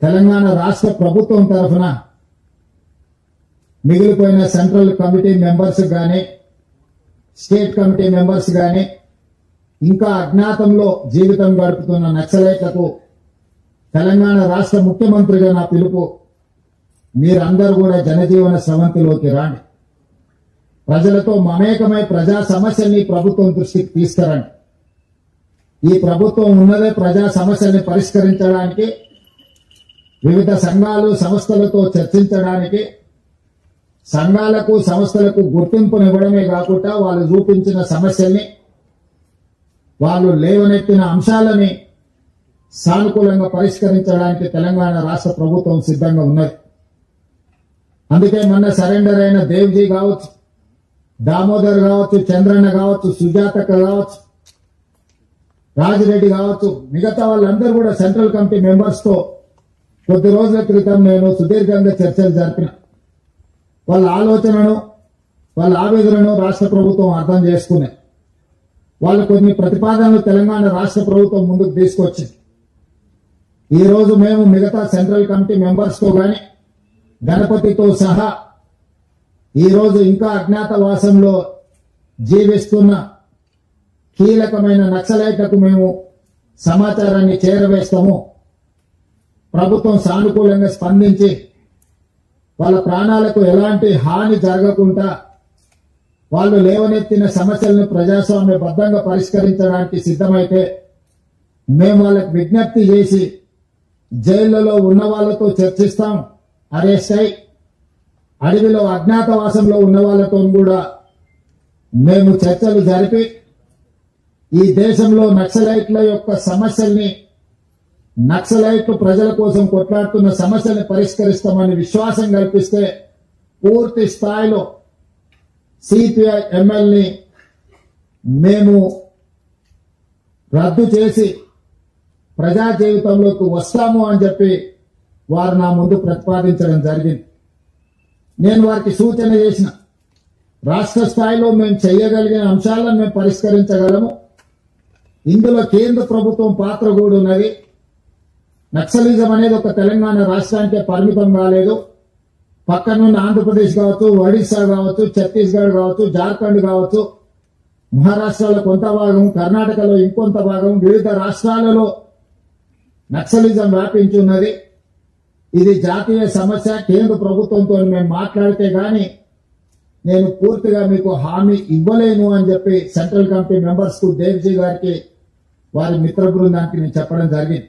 తెలంగాణ రాష్ట్ర ప్రభుత్వం తరఫున మిగిలిపోయిన సెంట్రల్ కమిటీ మెంబర్స్ గాని స్టేట్ కమిటీ మెంబర్స్ గాని ఇంకా అజ్ఞాతంలో జీవితం గడుపుతున్న నక్సలైట్లకు తెలంగాణ రాష్ట్ర ముఖ్యమంత్రిగా నా పిలుపు, మీరందరూ కూడా జనజీవన స్రవంతిలోకి రాండి. ప్రజలతో మమేకమై ప్రజా సమస్యల్ని ప్రభుత్వం దృష్టికి తీసుకురండి. ఈ ప్రభుత్వం ఉన్నదే ప్రజా సమస్యల్ని పరిష్కరించడానికి, వివిధ సంఘాలు సంస్థలతో చర్చించడానికి, సంఘాలకు సంస్థలకు గుర్తింపునివ్వడమే కాకుండా వాళ్ళు చూపించిన సమస్యల్ని, వాళ్ళు లేవనెత్తిన అంశాలని సానుకూలంగా పరిష్కరించడానికి తెలంగాణ రాష్ట్ర ప్రభుత్వం సిద్ధంగా ఉన్నది. అందుకే మొన్న సరెండర్ అయిన దేవ్జీ కావచ్చు, దామోదర్ కావచ్చు, చంద్రన్న కావచ్చు, సుజాతక్క కావచ్చు, రాజిరెడ్డి కావచ్చు, మిగతా వాళ్ళందరూ కూడా సెంట్రల్ కమిటీ మెంబర్స్ తో కొద్ది రోజుల క్రితం నేను సుదీర్ఘంగా చర్చలు జరిపిన. వాళ్ళ ఆలోచనను, వాళ్ళ ఆవేదనను రాష్ట్ర ప్రభుత్వం అర్థం చేసుకునే వాళ్ళు కొన్ని ప్రతిపాదనలు తెలంగాణ రాష్ట్ర ప్రభుత్వం ముందుకు తీసుకొచ్చింది. ఈ రోజు మేము మిగతా సెంట్రల్ కమిటీ మెంబర్స్ తో గాని గణపతితో సహా ఈ రోజు ఇంకా అజ్ఞాతవాసంలో జీవిస్తున్న కీలకమైన నక్సలైట్లకు మేము సమాచారాన్ని చేరవేస్తాము. ప్రభుత్వం సానుకూలంగా స్పందించి వాళ్ళ ప్రాణాలకు ఎలాంటి హాని జరగకుండా వాళ్ళు లేవనెత్తిన సమస్యలను ప్రజాస్వామ్యబద్ధంగా పరిష్కరించడానికి సిద్ధమైతే మేము వాళ్ళకు విజ్ఞప్తి చేసి జైళ్లలో ఉన్న వాళ్ళతో చర్చిస్తాం. అరెస్ట్ అయి అడవిలో అజ్ఞాతవాసంలో ఉన్న వాళ్ళతో కూడా మేము చర్చలు జరిపి ఈ దేశంలో నక్సలైట్ల యొక్క సమస్యల్ని, నక్సలైట్లు ప్రజల కోసం కొట్లాడుతున్న సమస్యల్ని పరిష్కరిస్తామని విశ్వాసం కల్పిస్తే పూర్తి స్థాయిలో సిపిఐ ఎమ్మెల్యేని మేము రద్దు చేసి ప్రజా జీవితంలోకి వస్తాము అని చెప్పి వారు నా ముందు ప్రతిపాదించడం జరిగింది. నేను వారికి సూచన చేసిన, రాష్ట్ర స్థాయిలో మేము చేయగలిగిన అంశాలను మేము పరిష్కరించగలము. ఇందులో కేంద్ర ప్రభుత్వం పాత్ర కూడా ఉన్నది. నక్సలిజం అనేది ఒక తెలంగాణ రాష్ట్రానికే పరిమితం కాలేదు. పక్కనున్న ఆంధ్రప్రదేశ్ కావచ్చు, ఒడిశా కావచ్చు, ఛత్తీస్గఢ్ కావచ్చు, జార్ఖండ్ కావచ్చు, మహారాష్ట్రలో కొంత భాగం, కర్ణాటకలో ఇంకొంత భాగం, వివిధ రాష్ట్రాలలో నక్సలిజం వ్యాపించి ఉన్నది. ఇది జాతీయ సమస్య. కేంద్ర ప్రభుత్వంతో మేము మాట్లాడితే గాని నేను పూర్తిగా మీకు హామీ ఇవ్వలేను అని చెప్పి సెంట్రల్ కమిటీ మెంబర్స్ కు దేవ్జీ గారికి వారి మిత్ర బృందానికి నేను చెప్పడం జరిగింది.